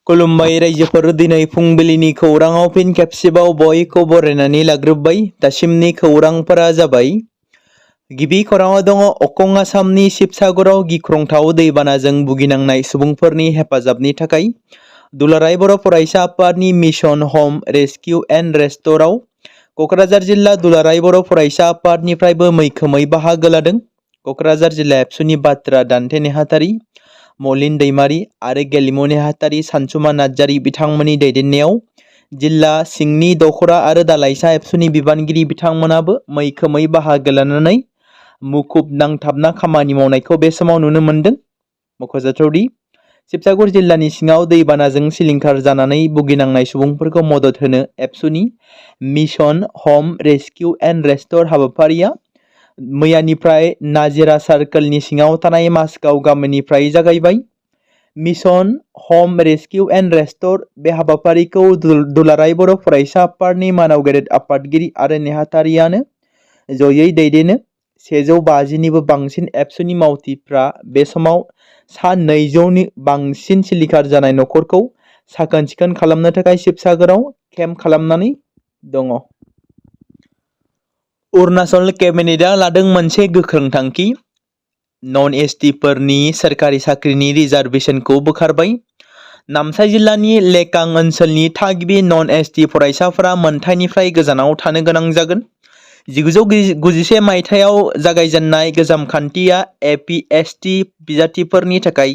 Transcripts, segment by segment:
खुलुमबाय रायजोफोर, दिनै फुंबिलिनि खौराङाव फिन खेबसेबाव बयखौ बरायनानै लाग्रोबाय। दासिमनि खौरांफोरा जाबाय। गिबि खौराङाव दङ अखं आसामनि शिबसागराव गिख्रंथाव दैबानाजों भुगिनांनाय सुबुंफोरनि हेफाजाबनि थाखाय दुलाराय बर' फरायसा आफादनि मिशन हम रेस्किउ एन्ड रेस्टराव क'क्राझार जिल्ला दुलाराय बर' फरायसा आफादनिफ्रायबो मैखोमै बाहागो लादों। क'क्राझार जिल्ला एबसुनि बाथ्रा दान्थे नेहाथारि, मलिन दैमारि आरो गेलेमु नेहाथारि सानसुमा नार्जारि बिथांमोननि दैदेननायाव जिल्ला सिंनि दखरा आरो दालाइसा एबसुनि बिबानगिरि बिथांमोनाबो मैखोमै बाहागो लानानै मुखुब नांथाबना खामानि मावनायखौ बे समाव नुनो मोन्दों। मख'जाथावदि शिबसागर जिल्लानि सिङाव दैबानाजों सिलिंखार जानानै भुगिनांनाय सुबुंफोरखौ मदद होनो एबसुनि मिशन हम रेस्किउ एन्ड रेस्टर हाबाफारिया मैयानिफ्राय नाजिरा सार्कोलनि सिङाव थानाय मासगाव गामिनिफ्राय जागायबाय। मिशन हम रेस्किउ एन्ड रेस्टर बे हाबाफारिखौ दुलाराय बर' फरायसा आफादनि मानाव गेदेर आफादगिरि आरो नेहाथारियानो जयै दैदेनो। 150निबो बांसिन एबसुनि मावथिफ्रा बे समाव सा 200नि बांसिन सिलिंखार जानाय न'खरखौ साखोन सिखोन खालामनो थाखाय शिबसागराव केम्प खालामनानै दङ। अरुणाचल केबिनेटआ लादों मोनसे गोख्रों थांखि। नन एसटिफोरनि सोरखारि साख्रिनि रिजार्भेशनखौ बोखारबाय। नामसाइ जिल्लानि लेकां ओनसोलनि थागिबि नन एसटि फरायसाफोरा मोनथायनिफ्राय गोजानाव थानो गोनां जागोन। 1991 मायथाइयाव जागायजेननाय गोजाम खान्थिया एपि-एसटि बिजाथिफोरनि थाखाय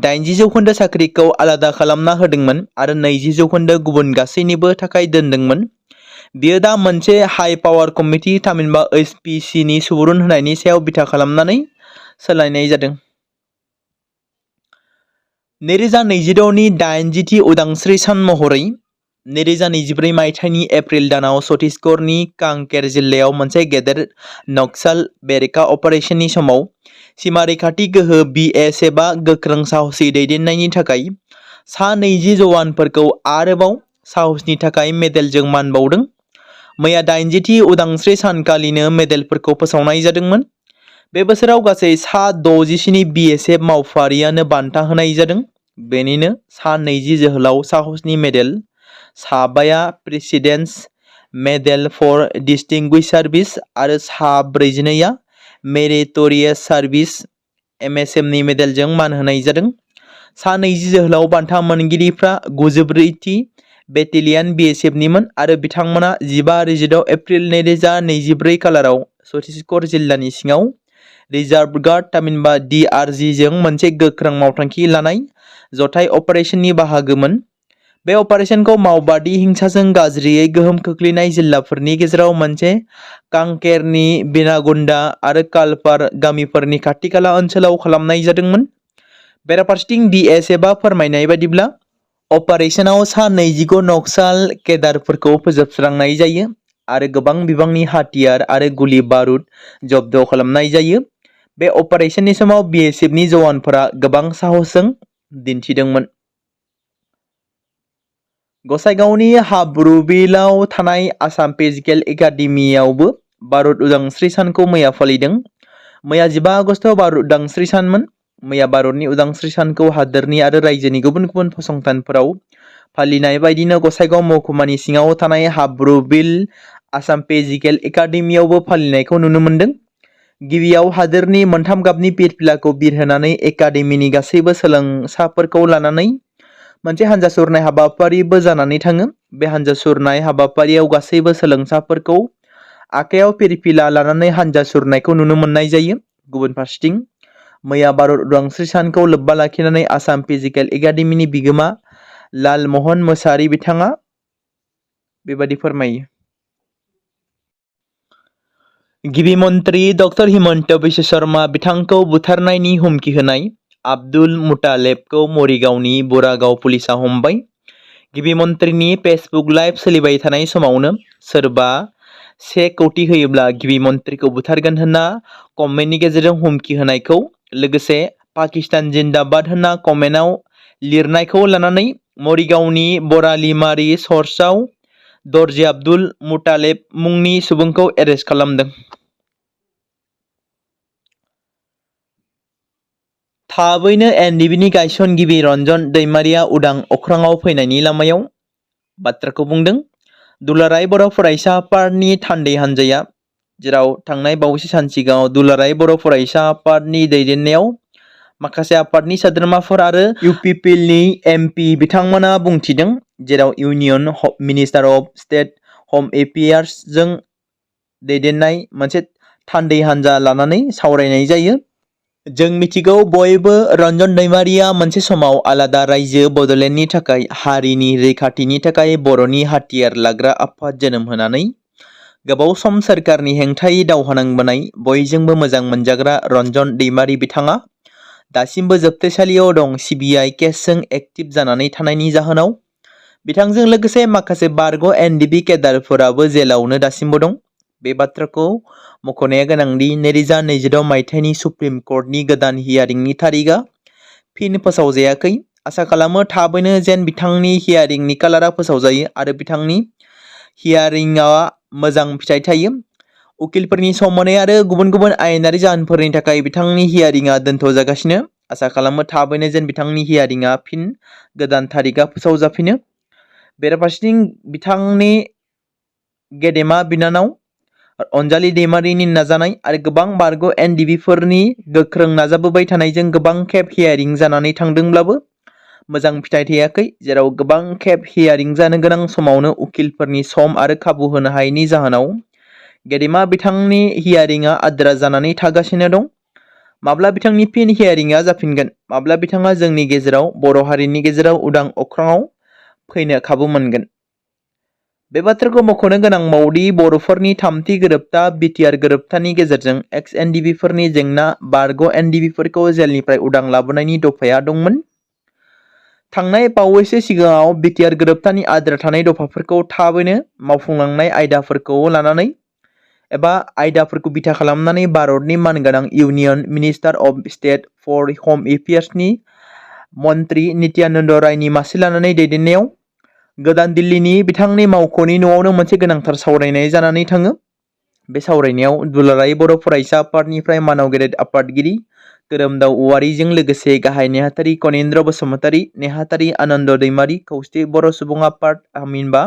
80% साख्रिखौ आलादा खालामना होदोंमोन आरो 20% गुबुन गासैनिबो थाखाय दोनदोंमोन। बेयो दा मोनसे हाइ पावार कमिटि थामहिनबा एसपिसिनि सुबुरुन होनायनि सायाव बिथा खालामनानै सोलायनाय जादों। 2026नि 80थि उदांस्रि सान महरै 2024 मायथाइनि एप्रिल दानाव छत्तीसगढ़नि कांकेर जिल्लायाव मोनसे गेदेर नक्साल बेरेखा अपारेशननि समाव सीमा रैखाथि गोहो BSFआ गोख्रों साहसि दैदेननायनि थाखाय सा 20 जवानफोरखौ आरोबाव साहसनि थाखाय मेडेलजों मान बावदों। मैया 80थि उदांस्रि सानखालिनो मेडेलफोरखौ फोसावनाय जादोंमोन। बे बोसोराव गासै सा 67 BSF मावफारियानो बान्था होनाय जादों। बेनिनो सा 20 जोहोलाव साहसनि मेडेल, सा 5आ प्रेसिडेन्ट्स मेडेल फर डिस्टिंगुइश सार्भिस आरो सा 42आ मेरिटोरियास सार्भिस MSMनि मेडेलजों मान होनाय जादों। सा 20 जोहोलाव बान्था मोनगिरिफ्रा 94थि बेटेलियन BSFनिमोन आरो बिथांमोना 15 आरो 16 एप्रिल 2024 खालाराव छत्तीसगढ़ जिल्लानि सिङाव रिजार्भ गार्ड थामहिनबा DRGजों मोनसे गोख्रों मावथांखि लानाय जथाय अपारेशननि बाहागोमोन। बे अपारेशनखौ मावबादि हिंसाजों गाज्रियै गोहोम खोख्लैनाय जिल्लाफोरनि गेजेराव मोनसे कांकेरनि बिनागुन्डा आरो कालपार गामिफोरनि खाथि खाला ओनसोलाव खालामनाय जादोंमोन। बेराफारसेथिं BSFआ फोरमायनाय बादिब्ला अपारेशनाव सा 25 नक्साल केडारफोरखौ फोजोबस्रांनाय जायो आरो गोबां बिबांनि हाथियार आरो गुलि बारुद जब्द खालामनाय जायो। बे अपारेशननि समाव BSFनि जवानफोरा गोबां साहसजों दिन्थिदोंमोन। गसाइगावनि हाब्रुबिलाव थानाय आसाम फिजिकेल एकाडेमियावबो भारत उदांस्रि सानखौ मैया फालिदों। मैया 15 आगस्टआव भारत उदांस्रि सानमोन। मैया भारतनि उदांस्रि सानखौ हादोरनि आरो रायजोनि गुबुन गुबुन फसंथानफोराव फालिनाय बायदिनो गसाइगाव महकुमानि सिङाव थानाय हाब्रुबिल आसाम फिजिकेल एकाडेमियावबो फालिनायखौ नुनो मोन्दों। गिबियाव हादोरनि मोनथाम गाबनि फिरफिलाखौ बिरहोनानै एकाडेमिनि गासैबो सोलोंसाफोरखौ लानानै मोनसे हान्जा सुरनाय हाबाफारिबो जानानै थाङो। बे हान्जा सुरनाय हाबाफारियाव गासैबो सोलोंसाफोरखौ आखायाव फिरफिला लानानै हान्जा सुरनायखौ नुनो मोननाय जायो। गुबुन फारसेथिं मैया भारत उदांस्रि सानखौ लोब्बा लाखिनानै आसाम फिजिकेल एकाडेमिनि बिगोमा लालमहन मोसाहारि बिथाङा बेबादि फोरमायो। गिबि मन्त्रि डक्टर हिमन्त बिश्व शर्मा बिथांखौ बुथारनायनि हुमखि होनाय आब्दुल मुतालेबखौ मरिगावनि बुरागाव पुलिसा हमबाय। गिबि मन्त्रिनि फेसबुक लाइभ सोलिबाय थानाय समावनो सोरबा 1 कौटि होयोब्ला गिबि मन्त्रिखौ बुथारगोन होनना कमेन्टनि गेजेरजों हुमखि होनायखौ लोगोसे पाकिस्तान जिन्दाबाद होनना कमेन्टआव लिरनायखौ लानानै मरिगावनि बरालिमारि सर्चआव दर्जी आब्दुल मुतालेब मुंनि सुबुंखौ एरेस्ट खालामदों। थाबैनो एनडिबिनि गायसनगिरि रन्जन दैमारिया उदां अख्राङाव फैनायनि लामायाव बाथ्राखौ बुंदों। दुलाराय बर' फरायसा आफादनि थान्दै हान्जाया जेराव थांनाय बावैसो सान सिगाङाव दुलाराय बर' फरायसा आफादनि दैदेननायाव माखासे आफादनि सोद्रोमाफोर आरो इउपिपिएलनि एमपि बिथांमोना बुंथिदों, जेराव इउनियन मिनिस्टार अफ स्टेट हम एफेयार्स जों दैदेननाय मोनसे थान्दै हान्जा लानानै सावरायनाय जायो। जों मिथिगौ बयबो रन्जन दैमारिया मोनसे समाव आलादा रायजो बड'लेण्डनि थाखाय हारिनि रैखाथिनि थाखाय बर'नि हाथियार लाग्रा आफाद जोनोम होनानै गोबाव सम सोरखारनि हेंथायै दावहा नांबोनाय बयजोंबो मोजां मोनजाग्रा रन्जन दैमारि बिथाङा दासिमबो जोबथेसालियाव दं। सिबिआइ केसजों एक्टिभ जानानै थानायनि जाहोनाव बिथांजों लोगोसे माखासे बारग' एनडिबि केडारफोराबो जेलावनो दासिमबो दं। बे बाथ्राखौ मख'नाया गोनांदि 2026 मायथाइनि सुप्रिम कर्टनि गोदान हियारिंनि तारिखआ फिन फोसावजायाखै। आसा खालामो थाबैनो जेन बिथांनि हियारिंनि कालारा फोसावजायो आरो बिथांनि हियारिंआ मोजां फिथाइ थायो। उकिलफोरनि सम मोननाय आरो गुबुन गुबुन आयेनारि जाहोनफोरनि थाखाय बिथांनि हियारिंआ दोनथ'जागासिनो। आसा खालामो थाबैनो जेन बिथांनि हियारिंआ फिन गोदान तारिखआ फोसावजाफिनो। बेराफारसेथिं बिथांनि गेदेमा बिनानाव अनजालि दैमारिनि नाजानाय आरो गोबां बारग' एनडिबिफोरनि गोख्रों नाजाबोबाय थानायजों गोबां खेब हियारिं जानानै थांदोंब्लाबो मोजां फिथाइ थायाखै, जेराव गोबां खेब हियारिं जानो गोनां समावनो उकिलफोरनि सम आरो खाबु होनो हायैनि जाहोनाव गेदेमा बिथांनि हियारिंआ आद्रा जानानै थागासिनो दं। माब्ला बिथांनि फिन हियारिंआ जाफिनगोन, माब्ला बिथाङा जोंनि गेजेराव बर' हारिनि गेजेराव उदां अख्राङाव फैनो खाबु मोनगोन। बे बाथ्राखौ मख'नो गोनांबावदि बर'फोरनि थामथि गोरोबथा बिटिआर गोरोबथानि गेजेरजों एक्स एनडिबिफोरनि जेंना बारग' एनडिबिफोरखौ जेलनिफ्राय उदां लाबोनायनि दफाया दंमोन। थांनाय बावैसो सिगाङाव बिटिआर गोरोबथानि आद्रा थानाय दफाफोरखौ थाबैनो मावफुंलांनाय आयदाफोरखौ लानानै एबा आयदाफोरखौ बिथा खालामनानै भारतनि मानगोनां union minister of state for home एफेयार्सनि मन्त्रि नित्यानन्द रायनि मासि लानानै दैदेननायाव गोदान दिल्लीनि बिथांनि मावख'नि न'आवनो मोनसे गोनांथार सावरायनाय जानानै थाङो। बे सावरायनायाव दुलाराय बर' फरायसा आफादनिफ्राय मानाव गेदेर आफादगिरि गोरोमदाव औवारिजों लोगोसे गाहाय नेहाथारि कनिन्द्र बसुमतारी, नेहाथारि आनन्द दैमारि, खौसे बर' सुबुं आफाद थामहिनबा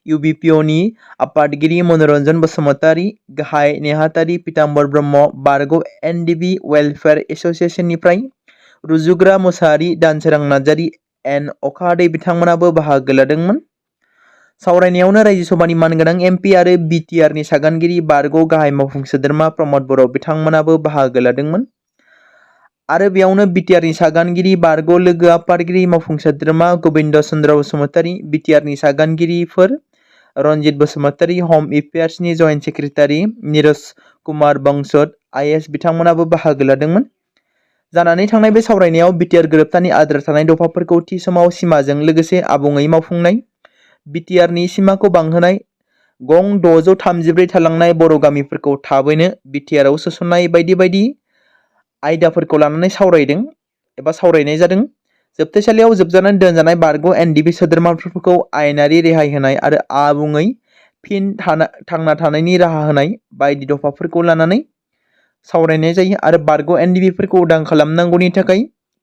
इउबिपिअनि आफादगिरि मनरन्जन बसुमतारी, गाहाय नेहाथारि पीताम्बर ब्रह्म, बारग' एनडिबि वेलफेयार एस'सियेसननिफ्राय रुजुग्रा मोसाहारि, दानसोरां नार्जारि, एन अखाहादै बिथांमोनाबो बाहागो लादोंमोन। सावरायनायावनो रायजो सभानि मानगोनां एमपि आरो बिटिआरनि सागानगिरि बारग' गाहाय मावफुं सोद्रोमा प्रमद बर' बिथांमोनाबो बाहागो लादोंमोन। आरो बेयावनो बिटिआरनि सागानगिरि बारग' लोगो आफादगिरि मावफुं सोद्रोमा गबिन्द चन्द्र बसुमतारी, बिटिआरनि सागानगिरिफोर रनजित बसुमतारी, हम एफेयार्सनि joint secretary Niraj Kumar Bansal IAS बिथांमोनाबो बाहागो लादोंमोन। जानानै थांनाय बे सावरायनायाव बिटिआर गोरोबथानि आद्रा थानाय दफाफोरखौ थि समाव सिमाजों लोगोसे आबुङै मावफुंनाय, बिटिआरनि सिमाखौ बांहोनाय, गं 634 थालांनाय बर' गामिफोरखौ थाबैनो बिटिआरआव सोसननाय बायदि बायदि आयदाफोरखौ लानानै सावरायनाय जादों। जोबथेसालियाव जोबजानानै दोनजानाय बारग' एनडिबि सोद्रोमाफोरखौ आयेनारि रेहाय होनाय आरो आबुङै फिन थांना थानायनि राहा होनाय बायदि दफाफोरखौ लानानै सावरायनाय जायो आरो बारग' एनडिबिफोरखौ उदां खालामनांगौनि थाखाय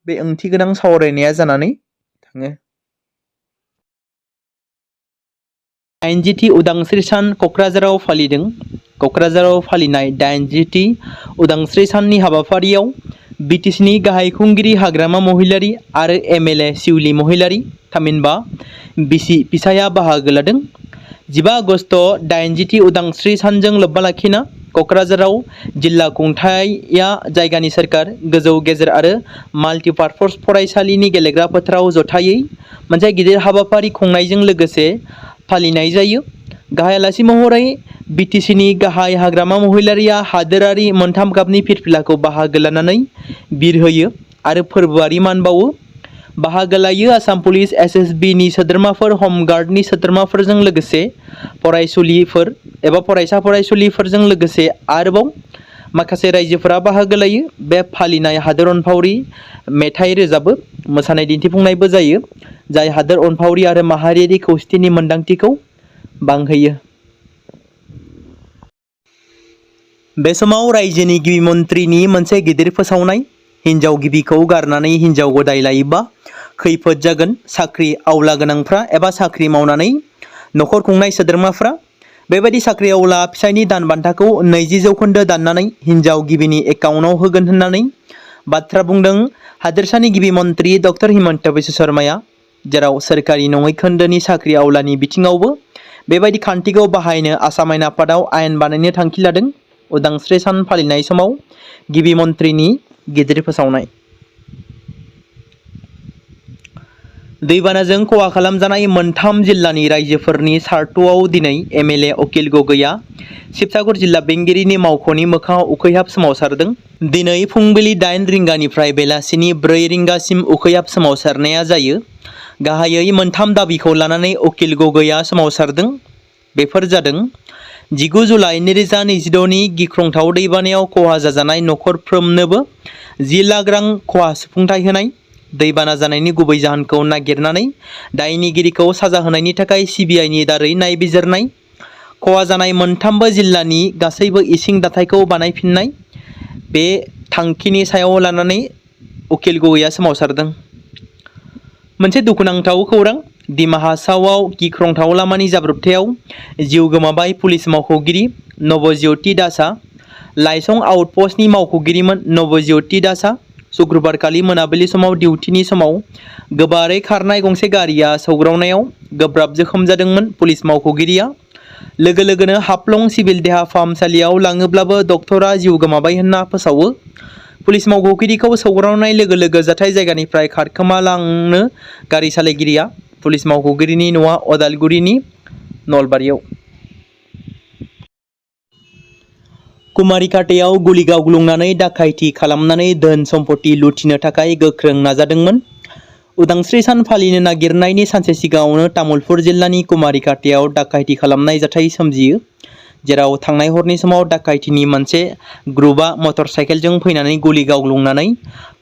बे ओंथिगोनां सावरायनाया जानानै थाङो। 80थि उदांस्रि सान क'क्राझाराव फालिदों। क'क्राझाराव फालिनाय 80थि उदांस्रि साननि हाबाफारियाव बिटिसिनि गाहाय खुंगिरि हाग्रामा महिलारि आरो एमएलए शिउली महिलारि थामहिनबा बिसि फिसाया बाहागो लादों। 15 आगस्ट 80थि उदांस्रि सानजों लोब्बा लाखिना क'क्राझाराव जिल्ला खुंथाया जायगानि सोरखार, गोजौ गेजेर आरो माल्टिपार्पस फरायसालिनि गेलेग्रा फोथाराव जथायै मोनसे गिदिर हाबाफारि खुंनायजों लोगोसे फालिनाय जायो। गाहाय आलासि महरै बिटिसिनि गाहाय हाग्रामा महिलारिया हादोरारि मोनथाम गाबनि फिरफिलाखौ बाहागो लानानै बिरहोयो आरो फोरबोआरि मान बावो। बाहागो लायो आसाम पुलिस एसएसबि नि सोद्रोमाफोर, हमगार्डनि सोद्रोमाफोरजों लोगोसे फरायसुलिफोर एबा फरायसा फरायसुलिफोरजों लोगोसे आरोबाव माखासे रायजोफोरा बाहागो लायो। बे फालिनाय हादोर अनफावरि मेथाइ रोजाबो, मोसानाय दिन्थिफुंनायबो जायो, जाय हादोर अनफावरि आरो माहारियारि खौसेथिनि मोन्दांथिखौ बांहोयो। बे समाव रायजोनि गिबि मन्थ्रिनि मोनसे गिदिर फोसावनाय हिन्जाव गिबिखौ गारनानै हिन्जाव गदाय लायोबा खैफोद जागोन। साख्रि आवला गोनांफ्रा एबा साख्रि मावनानै नखर खुंनाय सोद्रोमाफ्रा बेबायदि साख्रि आवला फिसायनि दान बान्थाखौ 20% दाननानै हिन्जाव गिबिनि एकाउन्टआव होगोन होननानै बाथ्रा बुंदों हादोरसानि गिबि मन्त्रि डक्टर हिमन्त बिश्व शर्माया, जेराव सोरखारि नङै खोन्दोनि साख्रि आवलानि बिथिङावबो बेबायदि खान्थिखौ बाहायनो आसाम आयेन आफादाव आयेन बानायनो थांखि लादों। उदांस्रि सान फालिनाय समाव गिबि मन्त्रिनि गिदिर फोसावनाय। दैबानाजों खहा खालामजानाय मोनथाम जिल्लानि रायजोफोरनि सार्थआव दिनै एमएलए अकिल गगैआ शिबसागर जिल्ला बेंगिरिनि मावख'नि मोखाङाव उखैहाब सोमावसारदों। दिनै फुंबिलि 8 रिंगानिफ्राय बेलासिनि 4 रिंगासिम उखैहाब सोमावसारनाया जायो। गाहायै मोनथाम दाबिखौ लानानै अकिल गगैआ सोमावसारदों। बेफोर जादों 19 जुलाइ 2026नि गिख्रंथाव दैबानायाव खहा जाजानाय नखरफ्रोमनोबो 10 लाख रां खहा सुफुंथाय होनाय, दैबाना जानायनि गुबै जाहोनखौ नागिरनानै दायनिगिरिखौ साजा होनायनि थाखाय सिबिआइनि दारै नायबिजिरनाय, खहा जानाय मोनथामबो जिल्लानि गासैबो इसिं दाथायखौ बानायफिननाय। बे थांखिनि सायाव लानानै उकिल गगैआ सोमावसारदों। मोनसे दुखुनांथाव खौरां। दिमा हासावआव गिख्रंथाव लामानि जाब्रबथायाव जिउ गोमाबाय पुलिस मावख'गिरि नवज्योति दासआ। लाइसं आउटपस्टनि मावख'गिरिमोन नवज्योति दासआ शुक्रबारखालि मोनाबिलि समाव डिउटिनि समाव गोबारै खारनाय गंसे गारिया सौग्रावनायाव गोब्राब जोखोम जादोंमोन। पुलिस मावख'गिरिया लोगो लोगोनो हाफ्लं सिभिल देहा फाहामसालियाव लाङोब्लाबो डक्टरा जिउ गोमाबाय होनना फोसावो। पुलिस मावख'गिरिखौ सौग्रावनाय लोगो लोगो जाथाय जायगानिफ्राय खारखोमालांनो गारि सालायगिरिया। पुलिस मावख'गिरिनि न'आ अदालगुरिनि नलबारियाव। कुमारिकाटायाव गुलि गावग्लुंनानै दाखायथि खालामनानै धोन सम्पति लुथिनो थाखाय गोख्रों नाजादोंमोन। उदांस्रि सान फालिनो नागिरनायनि सानसे सिगाङावनो तामुलपुर जिल्लानि कुमारिकाटायाव दाखायथि खालामनाय जाथाय सोमजियो, जेराव थांनाय हरनि समाव दाखायथिनि मोनसे ग्रुपआ मटर साइकेलजों फैनानै गुलि गावग्लुंनानै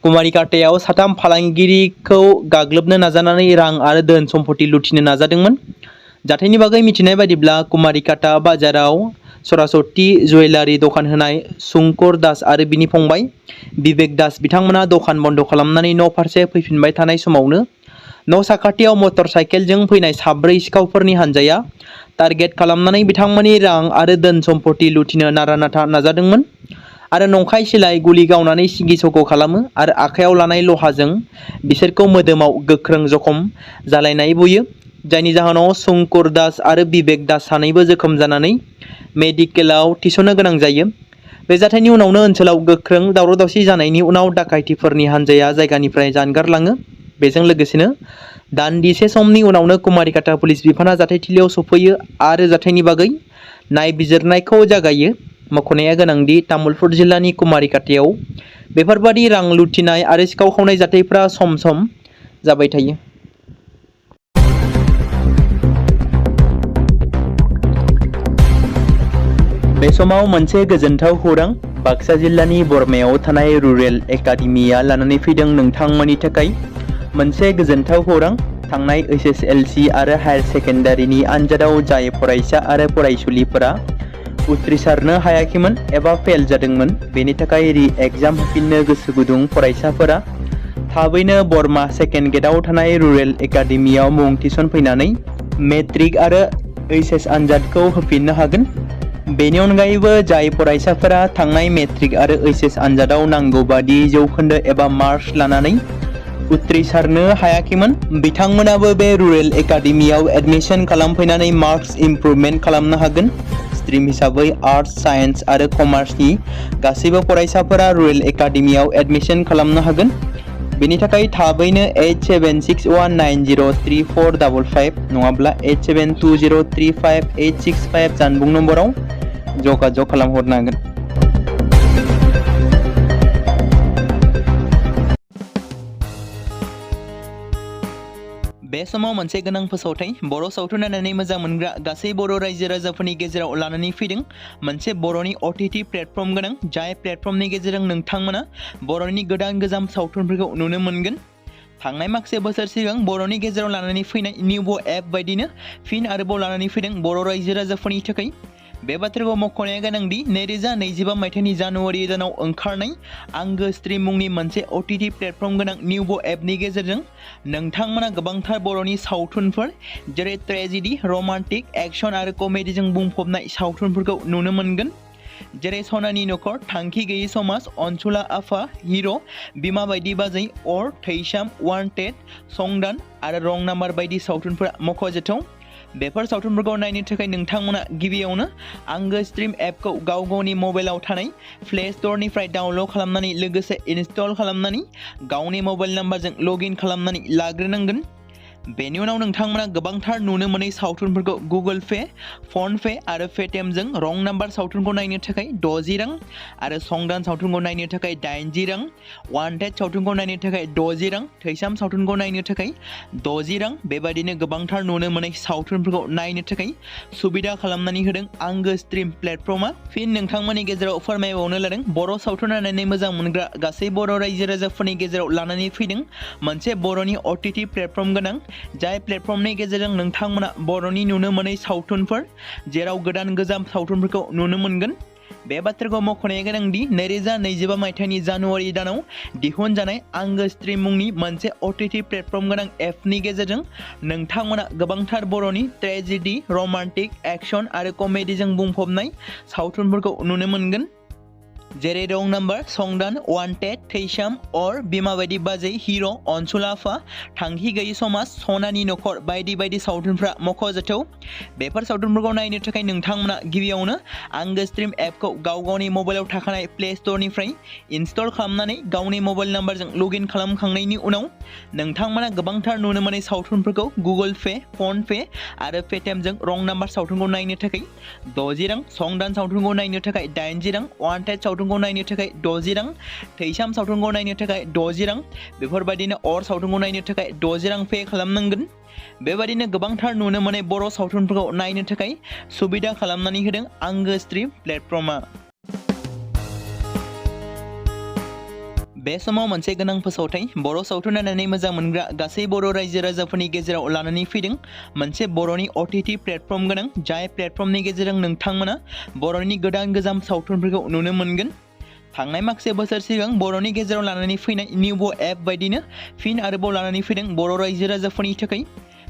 कुमारिकाटायाव साथाम फालांगिरिखौ गाग्लोबनो नाजानानै रां आरो धोन सम्पति लुथिनो नाजादोंमोन। जाथायनि बागै मिथिनाय बायदिब्ला कुमारिकाटा बाजाराव सरासति जुवेलारि दखान होनाय शंकर दास आरो बिनि फंबाय बिबेक दास बिथांमोना दखान बन्द खालामनानै न' फारसे फैफिनबाय थानाय समावनो न' साखाथियाव मटर साइकेलजों फैनाय साब्रै सिखावफोरनि हानजाया टारगेट खालामनानै बिथांमोननि रां आरो धोन सम्पति लुथिनो नारा-नाथा नाजादोंमोन आरो नंखाय सिलाइ गुलि गावनानै सिगि-सग' खालामो आरो आखायाव लानाय लहाजों बिसोरखौ मोदोमाव गोख्रों जखम जालायनाय बुयो, जायनि जाहोनाव शंकर दास आरो बिबेक दास सानैबो जोखोम जानानै मेडिकेलाव थिसननो गोनां जायो। बे जाथायनि उनावनो ओनसोलाव गोख्रों दावराव-दावसि जानायनि उनाव दाखायथिफोरनि हानजाया जायगानिफ्राय जानगारलाङो। बेजों लोगोसेनो दान्दिसे समनि उनावनो कुमारिकाटा पुलिस बिफाना जाथायथिलियाव सफैयो आरो जाथायनि बागै नायबिजिरनायखौ जागायो। मख'नाया गोनांदि तामुलपुर जिल्लानि कुमारिकाटायाव बेफोरबादि रां लुथिनाय आरो सिखाव खावनाय जाथायफोरा सम-सम जाबाय थायो। बे समाव मोनसे गोजोनथाव खौरां बाक्सा जिल्लानि बरमायाव थानाय रुरेल एकाडेमिया लानानै फैदों नोंथांमोननि थाखाय मोनसे गोजोनथाव खौरां। थांनाय एसएसएलसी आरो हायार सेकेन्डारिनि आनजादाव जाय फरायसा आरो फरायसुलिफोरा उथ्रिसारनो हायाखैमोन एबा फेल जादोंमोन, बेनि थाखाय रि-एग्जाम होफिननो गोसो गुदुं फरायसाफोरा थाबैनो बरमा सेकेन्ड गेटआव थानाय रुरेल एकाडेमियाव मुं थिसनफैनानै मेट्रिक आरो एइचएस आनजादखौ होफिननो हागोन। बेनि अनगायैबो जाय फरायसाफोरा थांनाय मेट्रिक आरो एइचएस आनजादाव नांगौ बादि जौखोन्दो एबा मार्कस लानानै उथ्रिसारनो हायाखैमोन, बिथांमोनाबो बे रुरेल एकाडेमियाव एडमिशन खालामफैनानै मार्कस इमप्रुभमेन्ट खालामनो हागोन। स्ट्रिम हिसाबै आर्टस, साइन्स आरो कमार्सनि गासैबो फरायसाफोरा रुरेल एकाडेमियाव एडमिशन खालामनो हागोन। बेनि थाखाय थाबैनो 8761903455 नङाब्ला 87203585 जानबुं नम्बराव जगाजग खालामहरनो हागोन। बे समाव मोनसे गोनां फोसावथाय बर' सावथुन नायनानै मोजां मोनग्रा गासै बर' रायजो राजाफोरनि गेजेराव लानानै फैदों मोनसे बर'नि OTT प्लेटफर्म गोनां, जाय प्लेटफर्मनि गेजेरजों नोंथांमोना बर'नि गोदान गोजाम सावथुनफोरखौ नुनो मोनगोन। थांनाय माखासे बोसोर सिगां बर'नि गेजेराव लानानै फैनाय निउबो एप बायदिनो फिन आरोबाव लानानै फैदों बर' रायजो राजाफोरनि थाखाय बे बाथ्राखौ मख'नाया गोनांदि 2025 मायथाइनि जानुवारि दानाव ओंखारनाय आंगो स्ट्रीम मुंनि मोनसे OTT प्लेटफर्म गोनां निउबो एपनि गेजेरजों नोंथांमोना गोबांथार बर'नि सावथुनफोर जेरै ट्रेजेडी, रमान्टिक, एक्शन आरो कमेडीजों बुंफबनाय सावथुनफोरखौ नुनो मोनगोन। जेरै सनानि नखर, थांखि गैयै समाज, अनसुला आफा, हिर', बिमा बायदि बाजै, अर, थैसाम, वान्टेड, संदान आरो रं नाम्बार बायदि सावथुनफोरा मख'जाथाव। बेफोर सावथुनफोरखौ नायनो थाखाय नोंथांमोना गिबियावनो आंगो स्ट्रीम एपखौ गावनि मबाइलाव थानाय प्ले स्ट'रनिफ्राय डाउनल'ड खालामनानै लोगोसे इनस्टल खालामनानै गावनि मबाइल नाम्बारजों लगइन खालामनानै लाग्रोनांगोन। बेनि उनाव नोंथांमोना गोबांथार नुनो मोनै सावथुनफोरखौ गुगोल पे, फन पे आरो पेटिएमजों रं नाम्बार सावथुनखौ नायनो थाखाय 60 रां आरो संदान सावथुनखौ नायनो थाखाय 80 रां, वान्टेड सावथुनखौ नायनो थाखाय 60 रां, थैसाम सावथुनखौ नायनो थाखाय 60 रां बेबायदिनो गोबांथार नुनो मोनै सावथुनफोरखौ नायनो थाखाय सुबिदा खालामनानै होदों आंगो स्ट्रीम प्लेटफर्मा। फिन नोंथांमोननि गेजेराव फोरमायबावनो लादों बर' सावथुन नायनानै मोजां मोनग्रा गासै बर' रायजो राजाफोरनि गेजेराव लानानै फैदों मोनसे बर'नि OTT प्लेटफर्म गोनां जाय प्लेटफर्मनि गेजेरजों नोंथांमोना बर'नि नुनो मोनै सावथुनफोर जेराव गोदान गोजाम सावथुनफोरखौ नुनो मोनगोन। बे बाथ्राखौ मख'नाया गोनांदि 2025 मायथाइनि जानुवारि दानाव दिहुनजानाय आंगो स्ट्रीम मुंनि मोनसे OTT प्लेटफर्म गोनां एपनि गेजेरजों नोंथांमोना गोबांथार बर'नि ट्रेजेडी, रमान्टिक, एक्शन आरो कमेडीजों बुंफबनाय सावथुनफोरखौ नुनो मोनगोन। जेरै रं नाम्बार, संदान, वान्टेड, थैसाम, अर, बिमा बायदि बाजै, हिर', अनसुला आफा, थांखि गैयै समाज, सनानि नखर बायदि बायदि सावथुनफ्रा मख'जाथाव। बेफोर सावथुनफोरखौ नायनो थाखाय नोंथांमोना गिबियावनो आंगो स्ट्रीम एपखौ गावनि मबाइलाव थाखानाय प्ले स्ट'रनिफ्राय इनस्टल खालामनानै गावनि मबाइल नाम्बारजों लगइन खालामखांनायनि उनाव नोंथांमोना गोबांथार नुनो मोनै सावथुनफोरखौ गुगोल पे, फन पे आरो पेटिएमजों रं नाम्बार सावथुनखौ नायनो थाखाय 60 रां, संदान सावथुनखौ नायनो थाखाय 80 रां, वान्टेड सावथुनखौ नायनो थाखाय 60 रां, थैसाम सावथुनखौ नायनो थाखाय 60 रां बेफोरबायदिनो अर सावथुनखौ नायनो थाखाय 60 रां पे खालामनांगोन। बेबायदिनो गोबांथार नुनो मोनै बर' सावथुनफोरखौ नायनो थाखाय सुबिदा खालामनानै होदों आंगो स्ट्रीम प्लेटफर्मा। बे समाव मोनसे गोनां फोसावथाय बर' सावथुन नायनानै मोजां मोनग्रा गासै बर' रायजो राजाफोरनि गेजेराव लानानै फैदों मोनसे बर'नि OTT प्लेटफर्म गोनां जाय प्लेटफर्मनि गेजेरजों नोंथांमोना बर'नि गोदान गोजाम सावथुनफोरखौ नुनो मोनगोन। थांनाय माखासे बोसोर सिगां बर'नि गेजेराव लानानै फैनाय निउबो एप बायदिनो फिन आरोबाव लानानै फैदों बर' रायजो राजाफोरनि थाखाय।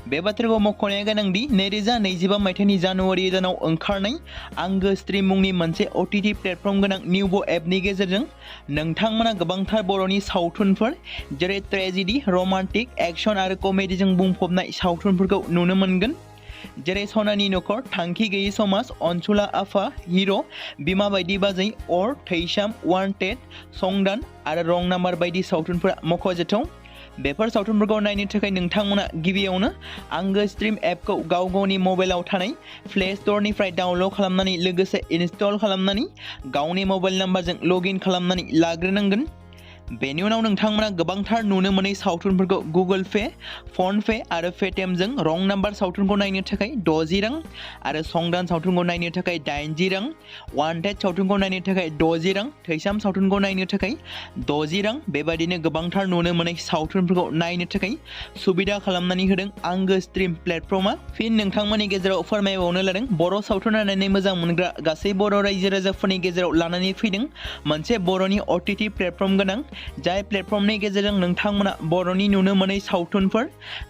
बे बाथ्राखौ मख'नाया गोनांदि 2025 मायथाइनि जानुवारि दानाव ओंखारनाय आंगो स्ट्रीम मुंनि मोनसे OTT प्लेटफर्म गोनां निउबो एपनि गेजेरजों नोंथांमोना गोबांथार बर'नि सावथुनफोर जेरै ट्रेजेडी, रमान्टिक, एक्शन आरो कमेडीजों बुंफबनाय सावथुनफोरखौ नुनो मोनगोन। जेरै सनानि नखर, थांखि गैयै समाज, अनसुला आफा, हिर', बिमा बायदि बाजै, अर, थैसाम, वान्टेड, संदान आरो रं नाम्बार बायदि सावथुनफोरा मख'जाथाव। बेफोर सावथुनफोरखौ नायनो थाखाय नोंथांमोना गिबियावनो आंगो स्ट्रीम एपखौ गावनि मबाइलाव थानाय प्ले स्ट'रनिफ्राय डाउनल'ड खालामनानै लोगोसे इनस्टल खालामनानै गावनि मबाइल नाम्बारजों लगइन खालामनानै लाग्रोनांगोन। बेनि उनाव नोंथांमोना गोबांथार नुनो मोनै सावथुनफोरखौ गुगोल पे, फन पे आरो पेटिएमजों रं नाम्बार सावथुनखौ नायनो थाखाय 60 रां आरो संदान सावथुनखौ नायनो थाखाय 80 रां, वान्टेड सावथुनखौ नायनो थाखाय 60 रां, थैसाम सावथुनखौ नायनो थाखाय 60 रां बेबायदिनो गोबांथार नुनो मोनै सावथुनफोरखौ नायनो थाखाय सुबिदा खालामनानै होदों आंगो स्ट्रीम प्लेटफर्मा। फिन नोंथांमोननि गेजेराव फोरमायबावनो लादों बर' सावथुन नायनानै मोजां मोनग्रा गासै बर' रायजो राजाफोरनि गेजेराव लानानै फैदों मोनसे बर'नि OTT प्लेटफर्म गोनां जाय प्लेटफर्मनि गेजेरजों नोंथांमोना बर'नि नुनो मोनै सावथुनफोर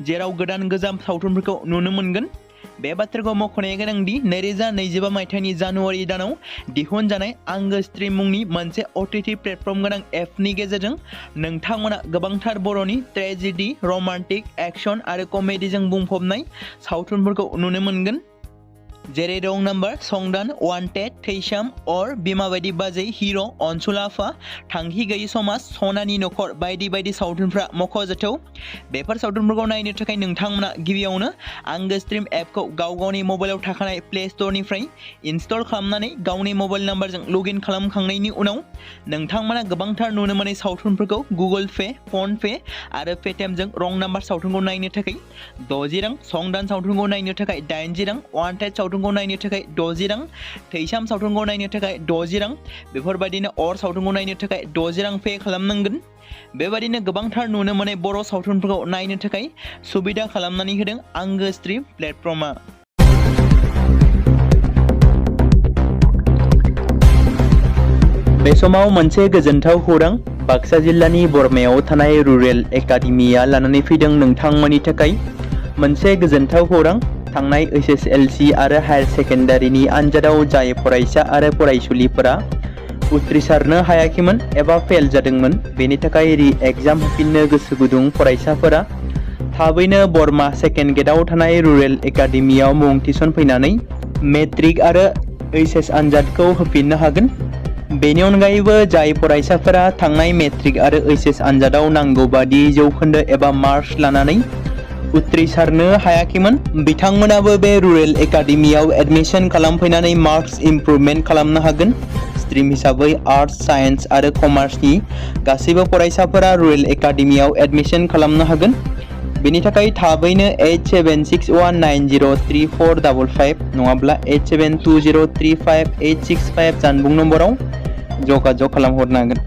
जेराव गोदान गोजाम सावथुनफोरखौ नुनो मोनगोन। बे बाथ्राखौ मख'नाया गोनांदि 2025 मायथाइनि जानुवारि दानाव दिहुनजानाय आंगो स्ट्रीम मुंनि मोनसे OTT प्लेटफर्म गोनां एपनि गेजेरजों नोंथांमोना गोबांथार बर'नि ट्रेजेडी, रमान्टिक, एक्शन आरो कमेडीजों बुंफबनाय सावथुनफोरखौ नुनो मोनगोन। जेरै रं नाम्बार, संदान, वान्टेड, थैसाम, अर, बिमा बायदि बाजै, हिर', अनसुला आफा, थांखि गैयै समाज, सनानि नखर बायदि बायदि सावथुनफ्रा मख'जाथाव। बेफोर सावथुनफोरखौ नायनो थाखाय नोंथांमोना गिबियावनो आंगो स्ट्रीम एपखौ गावनि मबाइलाव थाखानाय प्ले स्ट'रनिफ्राय इनस्टल खालामनानै गावनि मबाइल नाम्बारजों लगइन खालामखांनायनि उनाव नोंथांमोना गोबांथार नुनो मोनै सावथुनफोरखौ गुगोल पे, फन पे आरो पेटिएमजों रं नाम्बार सावथुनखौ नायनो थाखाय 60 रां, संदान सावथुनखौ नायनो थाखाय 80 रां, वान्टेड सावथुनखौ नायनो थाखाय 60 रां, थैसाम सावथुनखौ नायनो थाखाय 60 रां बेफोरबायदिनो अर सावथुनखौ नायनो थाखाय 60 रां पे खालामनांगोन। बेबायदिनो गोबांथार नुनो मोनै बर' सावथुनफोरखौ नायनो थाखाय सुबिदा खालामनानै होदों आंगो स्ट्रीम प्लेटफर्मा। बे समाव मोनसे गोजोनथाव खौरां बाक्सा जिल्लानि बरमायाव थानाय रुरेल एकाडेमिया लानानै फैदों नोंथांमोननि थाखाय मोनसे गोजोनथाव खौरां। थांनाय एसएसएलसी आरो हायर सेकेन्डारिनि आनजादाव जाय फरायसा आरो फरायसुलिफोरा उथ्रिसारनो हायाखैमोन एबा फेल जादोंमोन, बेनि थाखाय रि एग्जाम होफिननो गोसो गुदुं फरायसाफोरा थाबैनो बरमा सेकेन्ड गेटआव थानाय रुरेल एकाडेमियाव मुं थिसनफैनानै मेट्रिक आरो एचएस आनजादखौ होफिननो हागोन। बेनि अनगायैबो जाय फरायसाफोरा थांनाय मेट्रिक आरो एचएस आनजादाव नांगौ बादि जौखोन्दो एबा मार्क्स लानानै उथ्रिसारनो हायाखैमोन, बिथांमोनाबो बे रुरेल एकाडेमियाव एडमिशन खालामफैनानै मार्क्स इमप्रुभमेन्ट खालामनो हागोन। स्ट्रिम हिसाबै आर्ट्स, साइन्स आरो कमार्सनि गासैबो फरायसाफोरा रुरेल एकाडेमियाव एडमिशन खालामनो हागोन। बेनि थाखाय थाबैनो 8761903455 नङाब्ला 8720358865 जानबुं नम्बराव जगाजग खालामहरनो हागोन।